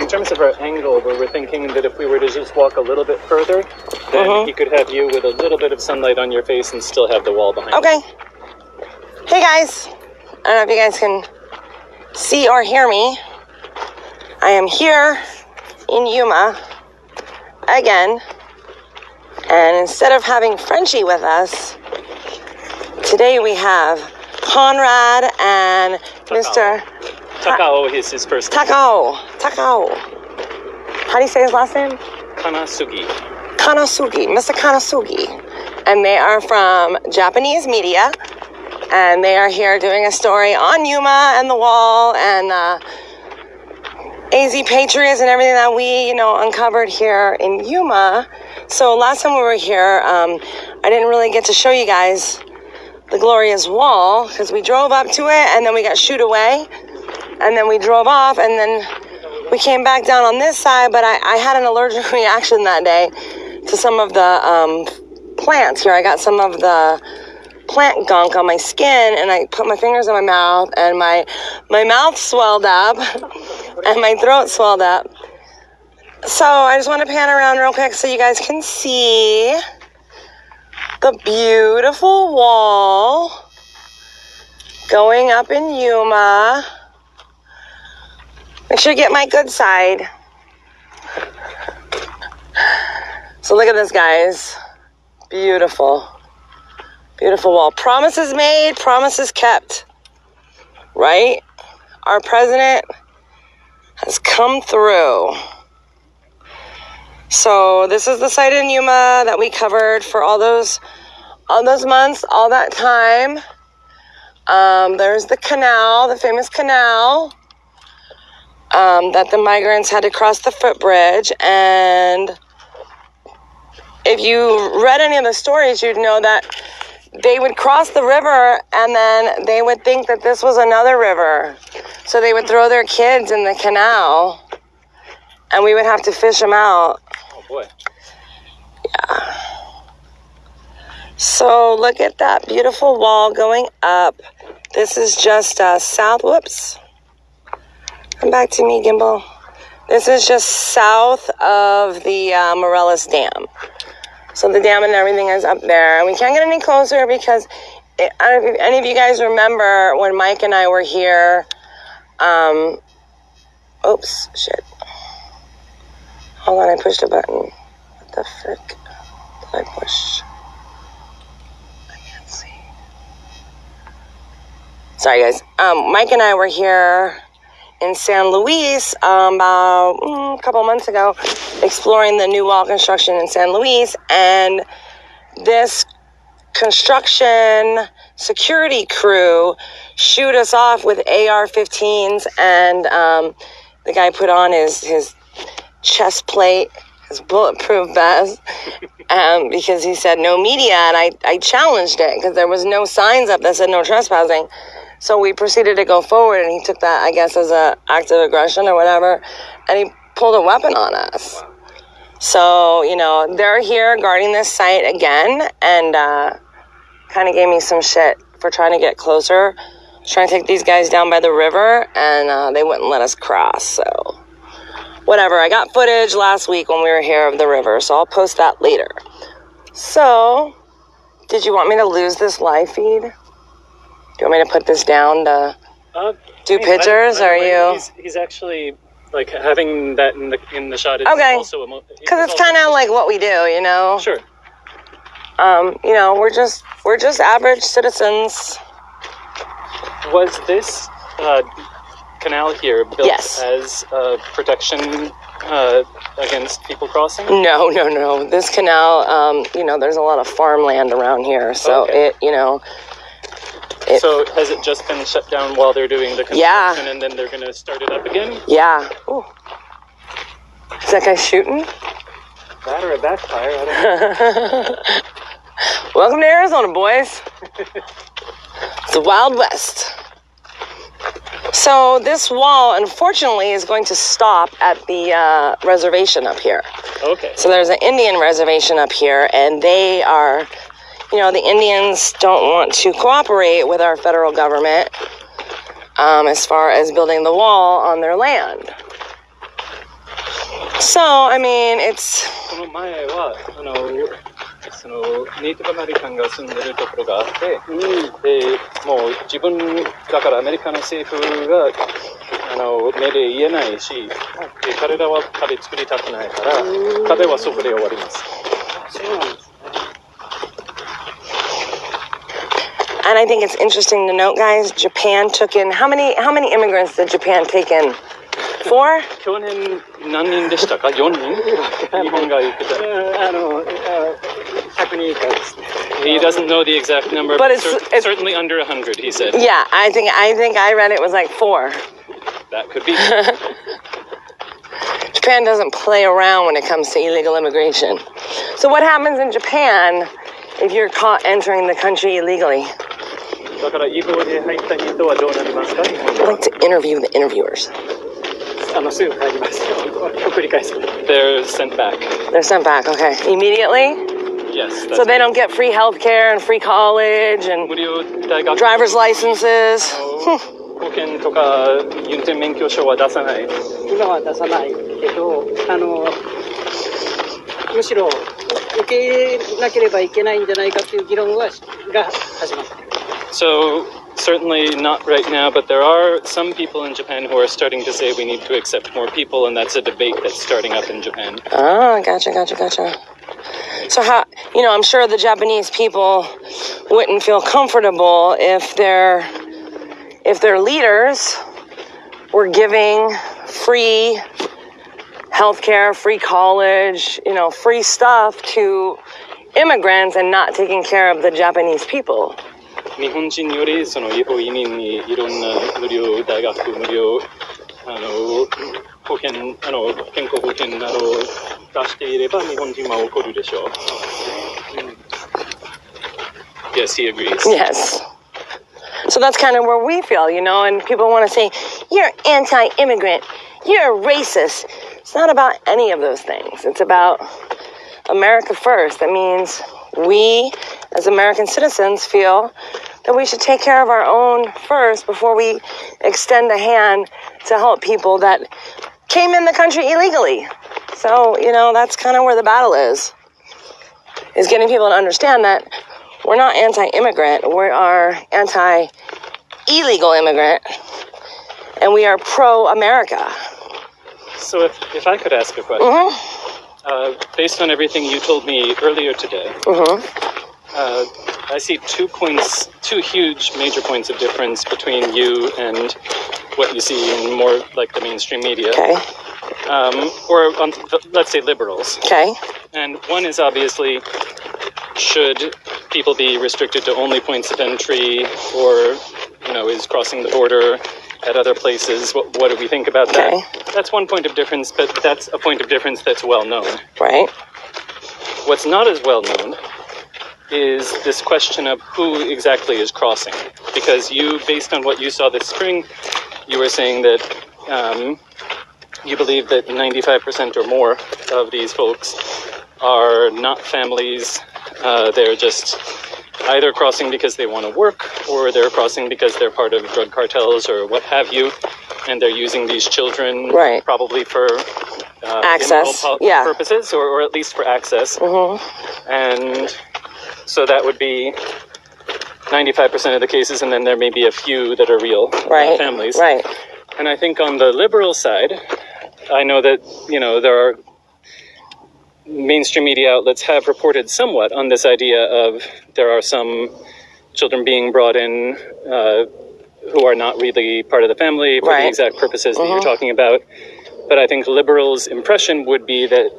terms of our angle, we were thinking that if we were to just walk a little bit further, then he could have you with a little bit of sunlight on your face and still have the wall behind you. Okay. Hey guys. I don't know if you guys can see or hear me. I am here in Yuma again. And instead of having Frenchie with us, today we have Conrad and Mr. Takao is his first name. Takao. How do you say his last name? Kanasugi. Mr. Kanasugi. And they are from Japanese media. And they are here doing a story on Yuma and the wall and AZ Patriots and everything that we, uncovered here in Yuma. So last time we were here, I didn't really get to show you guys the glorious wall because we drove up to it and then we got shooed away. And then we drove off and then we came back down on this side, but I had an allergic reaction that day to some of the plants here. I got some of the plant gunk on my skin and I put my fingers in my mouth and my mouth swelled up and my throat swelled up. So I just want to pan around real quick so you guys can see the beautiful wall going up in Yuma. Make sure you get my good side. So look at this, guys. Beautiful. Beautiful wall. Promises made, promises kept. Right? Our president has come through. So this is the site in Yuma that we covered for all those months, all that time. There's the canal, the famous canal. That the migrants had to cross the footbridge. And if you read any of the stories, you'd know that they would cross the river and then they would think that this was another river. So they would throw their kids in the canal and we would have to fish them out. Oh boy. Yeah. So look at that beautiful wall going up. This is just south. Whoops. Come back to me, Gimbal. This is just south of the Morelos Dam. So the dam and everything is up there. And we can't get any closer because I don't know if any of you guys remember when Mike and I were here. Oops, shit. Hold on, I pushed a button. What the frick did I push? I can't see. Sorry, guys. Mike and I were here in San Luis about a couple months ago, exploring the new wall construction in San Luis, and this construction security crew shoot us off with AR-15s, and the guy put on his chest plate, his bulletproof vest, because he said no media, and I challenged it because there was no signs up that said no trespassing. So we proceeded to go forward, and he took that, I guess, as an act of aggression or whatever, and he pulled a weapon on us. So, they're here guarding this site again, and kind of gave me some shit for trying to get closer. I was trying to take these guys down by the river, and they wouldn't let us cross, so whatever. I got footage last week when we were here of the river, so I'll post that later. So, did you want me to lose this live feed? Do you want me to put this down to do pictures, or are you? He's actually like having that in the shot. Is okay. Also because it's kind of like what we do, Sure. We're just average citizens. Was this canal here built yes. as protection against people crossing? No. This canal, there's a lot of farmland around here, so okay. So has it just been shut down while they're doing the construction, and then they're going to start it up again? Yeah. Ooh. Is that guy shooting? That or a backfire, I don't know. Welcome to Arizona, boys. It's the Wild West. So this wall, unfortunately, is going to stop at the reservation up here. Okay. So there's an Indian reservation up here, and they are... the Indians don't want to cooperate with our federal government as far as building the wall on their land. So, I mean, it's... この前はそのネイティブアメリカンが住んでるところがあって、でもう自分だからアメリカの政府が目で言えないし、で彼らは壁作りたくないから、壁はそこで終わります。そうなんです。And I think it's interesting to note, guys, Japan took in, how many immigrants did Japan take in? 4? 去年何人でしたか ?4 人日本が言ってた。100人以下ですね。He doesn't know the exact number, but it's certainly under 100, he said. Yeah, I think I read it was like 4. That could be. Japan doesn't play around when it comes to illegal immigration. So what happens in Japan if you're caught entering the country illegally? だから違法で入った人はどうなりますか I'd like to interview the interviewers. すぐ帰ります。送り返す。They're sent back. They're sent back, okay. Immediately? Yes. So they don't get free health care and free college and driver's licenses? 保険とか運転免許証は出さない。今は出さないけど、むしろ受け入れなければいけないんじゃないかという議論が始まっている。So certainly not right now, but there are some people in Japan who are starting to say we need to accept more people, and that's a debate that's starting up in Japan. Oh, gotcha. So how, I'm sure the Japanese people wouldn't feel comfortable if their leaders were giving free healthcare, free college, free stuff to immigrants and not taking care of the Japanese people. 日本人よりその違法移民にいろんな無料大学無料保険健康保険などを出していれば日本人は怒るでしょう。Yes, he agrees. Yes. So that's kind of where we feel, and people want to say, you're anti-immigrant, you're a racist. It's not about any of those things. It's about America first. That means we, as American citizens, feel that we should take care of our own first before we extend a hand to help people that came in the country illegally. So, that's kind of where the battle is getting people to understand that we're not anti-immigrant, we are anti-illegal immigrant, and we are pro-America. So if I could ask a question, based on everything you told me earlier today, I see 2 huge major points of difference between you and what you see in more like the mainstream media. Okay. Let's say liberals. Okay. And one is obviously, should people be restricted to only points of entry, or, is crossing the border at other places? What do we think about that? Okay. That's one point of difference, but that's a point of difference that's well known. Right. What's not as well known is this question of who exactly is crossing. Because you, based on what you saw this spring, you were saying that you believe that 95% or more of these folks are not families. They're just either crossing because they want to work, or they're crossing because they're part of drug cartels or what have you, and they're using these children probably for access purposes, or at least for access. And so that would be 95% of the cases, and then there may be a few that are real families. Right. And I think on the liberal side, I know that, there are mainstream media outlets have reported somewhat on this idea of there are some children being brought in who are not really part of the family for the exact purposes that you're talking about. But I think liberals' impression would be that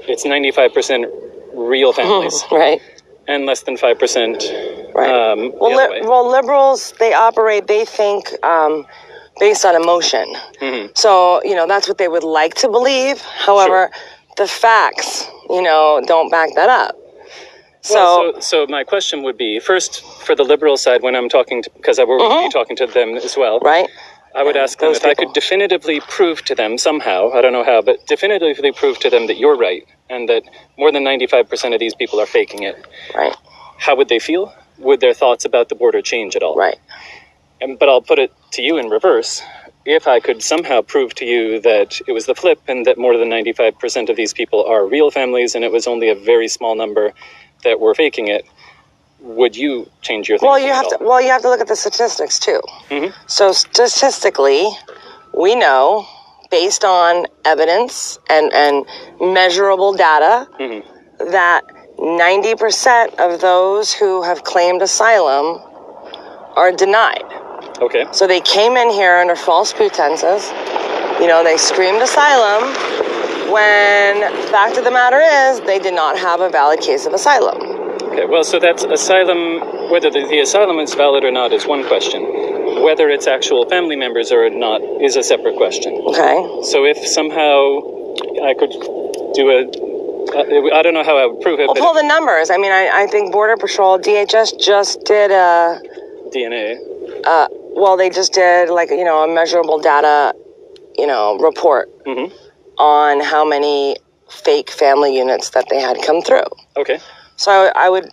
it's 95% real families. Right. And less than 5%. Well, liberals, they operate, they think based on emotion. So, that's what they would like to believe. However, the facts, don't back that up. So my question would be, first, for the liberal side, when I'm talking to, because I will be talking to them as well. Right. I would ask them if I could definitively prove to them somehow, I don't know how, but definitively prove to them that you're right and that more than 95% of these people are faking it. Right. How would they feel? Would their thoughts about the border change at all? Right. But I'll put it to you in reverse. if I could somehow prove to you that it was the flip and that more than 95% of these people are real families and it was only a very small number that were faking it, would you change your thinking? Well, you have to look at the statistics too. Mm-hmm. So statistically, we know, based on evidence and measurable data, Mm-hmm. that 90% of those who have claimed asylum are denied. Okay. So they came in here under false pretenses. They screamed asylum when the fact of the matter is they did not have a valid case of asylum. Okay, well, so that's asylum. Whether the asylum is valid or not is one question. Whether it's actual family members or not is a separate question. Okay. So if somehow I could do I don't know how I would prove it. Well, pull the numbers. I mean, I think Border Patrol, DHS just did a DNA. they just did a measurable data, report Mm-hmm. on how many fake family units that they had come through. Okay. So I would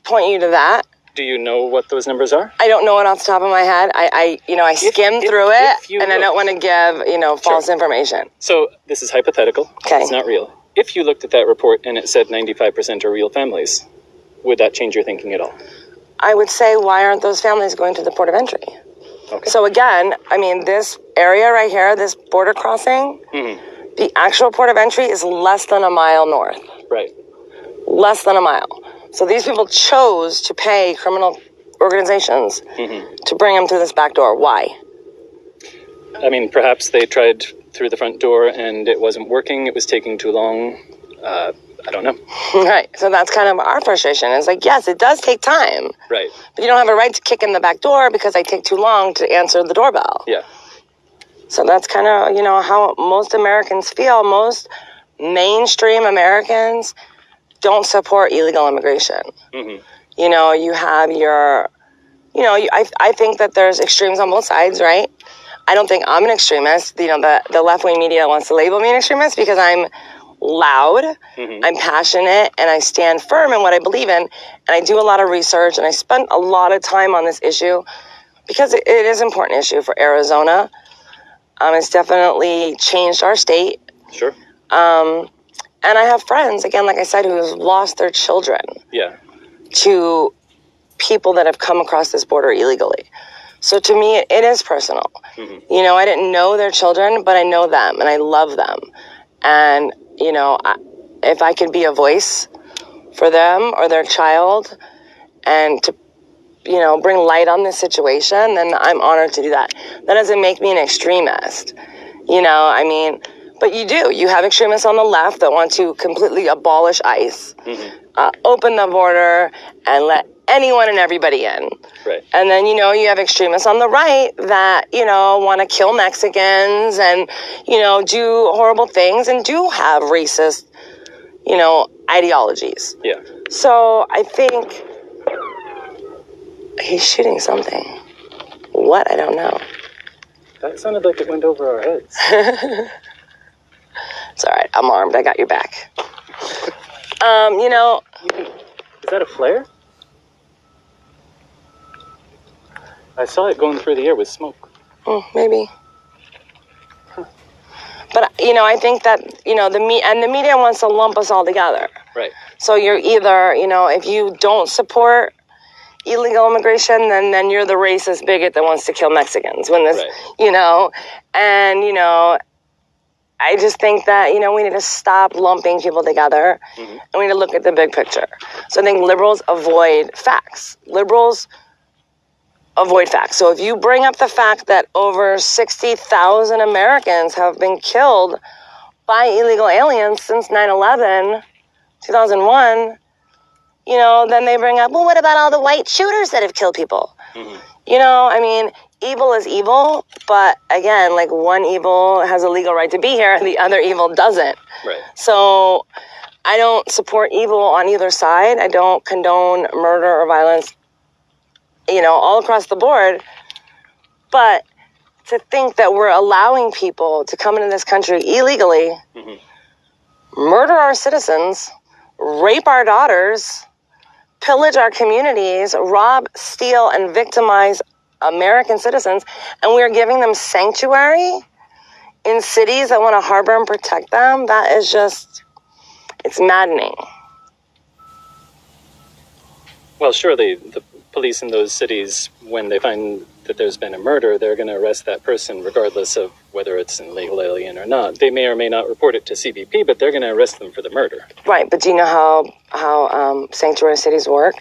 point you to that. Do you know what those numbers are? I don't know it off the top of my head. I skimmed through it, and I don't want to give, false information. So this is hypothetical. Okay. It's not real. If you looked at that report and it said 95% are real families, would that change your thinking at all? I would say, why aren't those families going to the port of entry? Okay. So again, I mean, this area right here, this border crossing, Mm-hmm. the actual port of entry is less than a mile north. Right. Less than a mile. So these people chose to pay criminal organizations Mm-hmm. to bring them through this back door. Why? I mean, perhaps they tried through the front door and it wasn't working. It was taking too long. I don't know. Right. So that's kind of our frustration. It's like, yes, it does take time. Right. But you don't have a right to kick in the back door because I take too long to answer the doorbell. Yeah. So that's kind of, how most Americans feel. Most mainstream Americans don't support illegal immigration. Mm-hmm. You have your, I think that there's extremes on both sides, right? I don't think I'm an extremist. The left-wing media wants to label me an extremist because I'm loud, Mm-hmm. I'm passionate, and I stand firm in what I believe in. And I do a lot of research, and I spent a lot of time on this issue because it is an important issue for Arizona. It's definitely changed our state. Sure. And I have friends, again, like I said, who have lost their children Yeah. to people that have come across this border illegally. So to me, it is personal. Mm-hmm. I didn't know their children, but I know them and I love them. And, if I could be a voice for them or their child and to, bring light on this situation, then I'm honored to do that. That doesn't make me an extremist. But you have extremists on the left that want to completely abolish ICE, Mm-hmm. Open the border and let anyone and everybody in. Right. And then, you have extremists on the right that, want to kill Mexicans and, do horrible things and do have racist, ideologies. Yeah. So I think he's shooting something. What? I don't know. That sounded like it went over our heads. It's all right. I'm armed. I got your back. Is that a flare? I saw it going through the air with smoke. Maybe. But, I think that, the media wants to lump us all together. Right. So you're either, if you don't support illegal immigration, then you're the racist bigot that wants to kill Mexicans. Right. I just think that, we need to stop lumping people together, Mm-hmm. and we need to look at the big picture. So I think liberals avoid facts. So if you bring up the fact that over 60,000 Americans have been killed by illegal aliens since 9/11, 2001, then they bring up, well, what about all the white shooters that have killed people? Mm-hmm. Evil is evil, but again, one evil has a legal right to be here and the other evil doesn't. Right. So I don't support evil on either side. I don't condone murder or violence, all across the board. But to think that we're allowing people to come into this country illegally, Mm-hmm. murder our citizens, rape our daughters, pillage our communities, rob, steal, and victimize American citizens, and we're giving them sanctuary in cities that want to harbor and protect them. That is just, it's maddening. Well, surely the police in those cities, when they find that there's been a murder, they're going to arrest that person regardless of whether it's an illegal alien or not. They may or may not report it to CBP, but they're going to arrest them for the murder. Right, but do you know how sanctuary cities work?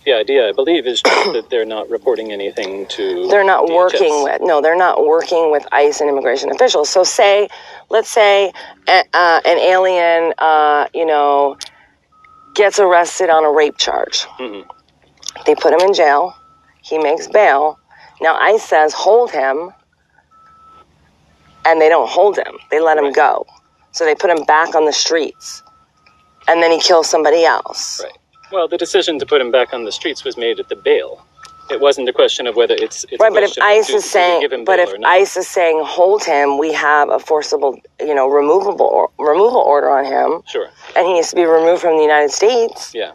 The idea, I believe, is just that they're not reporting anything to They're not DHS. they're not working with ICE and immigration officials. So let's say an alien, gets arrested on a rape charge. Mm-hmm. They put him in jail. He makes bail. Now ICE says hold him, and they don't hold him. They let him go. So they put him back on the streets, and then he kills somebody else. Right. Well, the decision to put him back on the streets was made at the bail. It wasn't a question of whether it's right. But if ICE is saying, ICE is saying hold him, we have a forcible, removal order on him. Sure. And he needs to be removed from the United States. Yeah.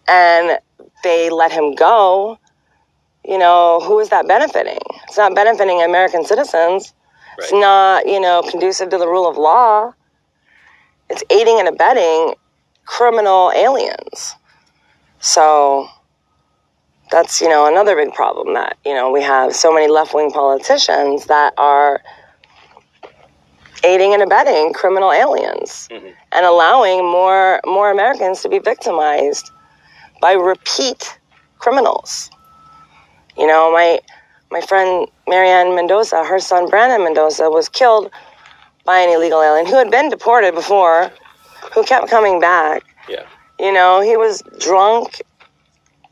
And they let him go. Who is that benefiting? It's not benefiting American citizens. Right. It's not, conducive to the rule of law. It's aiding and abetting criminal aliens. So that's, another big problem that, we have so many left-wing politicians that are aiding and abetting criminal aliens and allowing more Americans to be victimized by repeat criminals. My friend Marianne Mendoza, her son Brandon Mendoza, was killed by an illegal alien who had been deported before, who kept coming back. Yeah. He was drunk,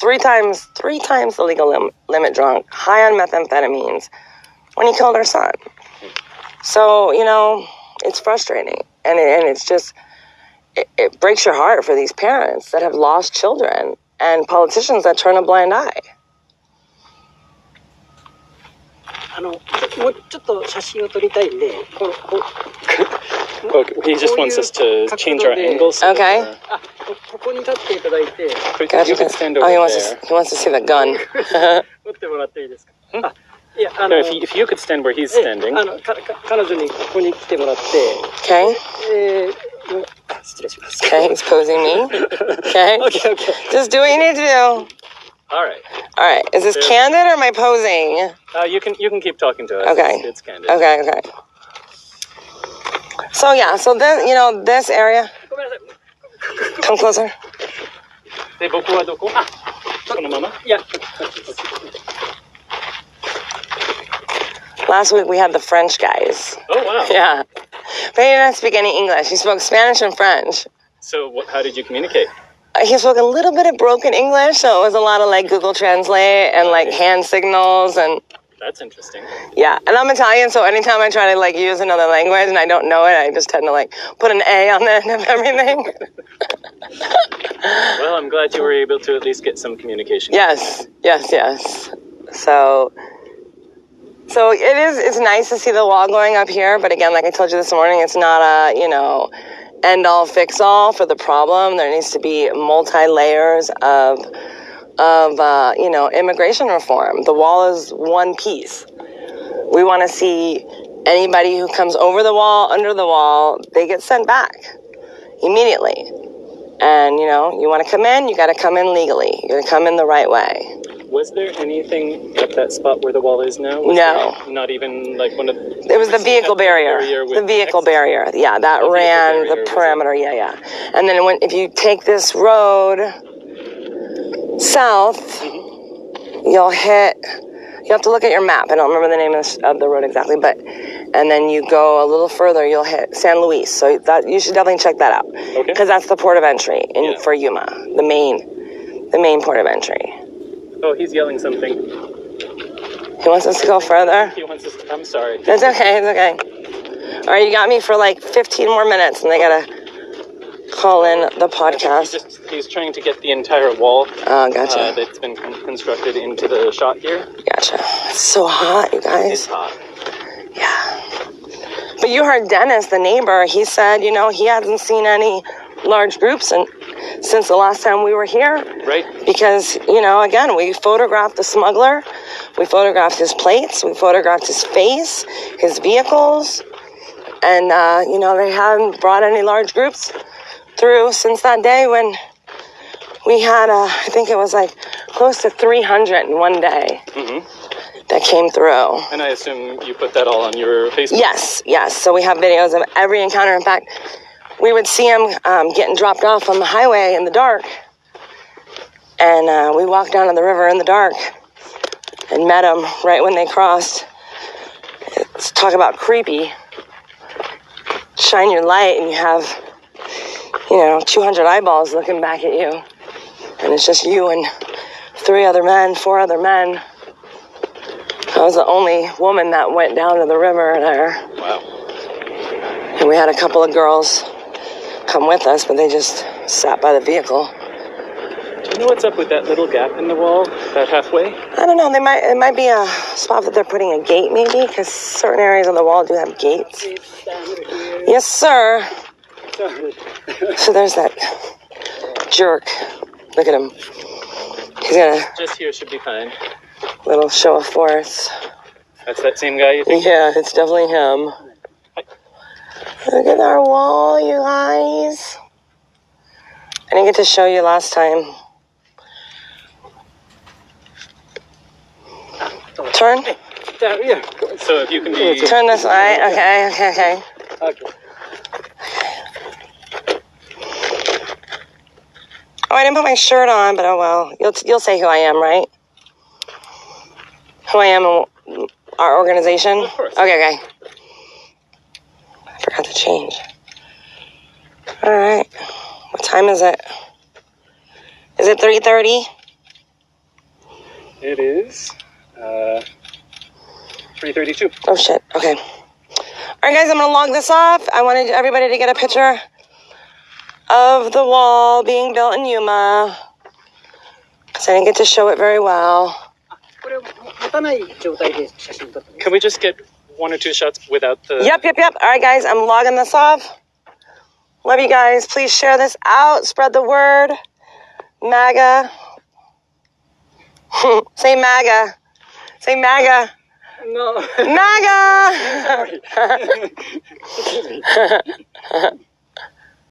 three times the legal limit drunk, high on methamphetamines, when he killed our son. So, it's frustrating. And it's just, it breaks your heart for these parents that have lost children and politicians that turn a blind eye. もうちょっと写真を撮りたいんで、Okay, he just wants us to change our angles. Okay. ここに立っていただいて、 You could stand over he there. wants to see the gun. 撮ってもらっていいですか。 No, if you could stand where he's standing. 彼女にここに来てもらって、 Okay. 失礼します。 Okay, he's posing me. Okay. Okay. Just do what you need to do. All right. All right. Is this candid or am I posing? You can keep talking to us. Okay. It's candid. Okay. So this, this area. ごめんなさい。 Come closer. で、僕はどこ？このまま？いや。 Last week we had the French guys. Oh, wow. Yeah. But he didn't speak any English. He spoke Spanish and French. So how did you communicate? He spoke a little bit of broken English, so it was a lot of Google Translate and hand signals and... That's interesting. Yeah, and I'm Italian, so anytime I try to use another language and I don't know it, I just tend to put an A on the end of everything. Well, I'm glad you were able to at least get some communication. Yes. So it's nice to see the wall going up here, but again, like I told you this morning, it's not a, end-all, fix-all for the problem. There needs to be multi-layers of immigration reform. The wall is one piece. We want to see anybody who comes over the wall, under the wall, they get sent back immediately. And, you want to come in, you got to come in legally. You got to come in the right way. Was there anything at that spot where the wall is now? No. Not even one of the... It was the vehicle barrier. The vehicle barrier. Yeah, that ran the perimeter. Yeah. And then if you take this road south, you have to look at your map. I don't remember the name of the road exactly, and then you go a little further, you'll hit San Luis. So you should definitely check that out. Okay. Because that's the port of entry for Yuma, the main port of entry. Oh, he's yelling something. He wants us to go further? He wants us to... I'm sorry. It's okay. All right, you got me for 15 more minutes, and they got to call in the podcast. He's trying to get the entire wall gotcha. that's been constructed into the shot here. Gotcha. It's so hot, you guys. It's hot. Yeah. But you heard Dennis, the neighbor, he said, he hasn't seen any large groups since the last time we were here. Right. Because, you know, again, we photographed the smuggler, we photographed his plates, we photographed his face, his vehicles, and, you know, they haven't brought any large groups through since that day when we had, I think it was like close to 300 in one day that came through. And I assume you put that all on your Facebook? Yes. So we have videos of every encounter. In fact, we would see him getting dropped off on the highway in the dark. And we walked down to the river in the dark and met him right when they crossed. Let's talk about creepy. Shine your light and you have, you know, 200 eyeballs looking back at you. And it's just you and 4 other men. I was the only woman that went down to the river there. Wow. And we had a couple of girls come with us, but they just sat by the vehicle. Do you know what's up with that little gap in the wall, about halfway? I don't know. It might be a spot that they're putting a gate, maybe, because certain areas of the wall do have gates. Yes, sir. So there's that jerk. Look at him. He's got a Just here should be fine. little show of force. That's that same guy, you think? Yeah, it's definitely him. Look at our wall, you guys. I didn't get to show you last time. Turn? Yeah. So if you can be... Turn this way. Okay. Okay. Oh, I didn't put my shirt on, but oh well. You'll say who I am, right? Who I am in our organization? Of course. Okay. I forgot to change. All right. What time is it? Is it 3:30? It is 3:32. Oh shit. Okay. All right, guys. I'm gonna log this off. I wanted everybody to get a picture of the wall being built in Yuma, because I didn't get to show it very well. Can we just get 1 or 2 shots without the... Yep. All right, guys. I'm logging this off. Love you guys. Please share this out. Spread the word. MAGA. Say MAGA. Say MAGA. No. MAGA!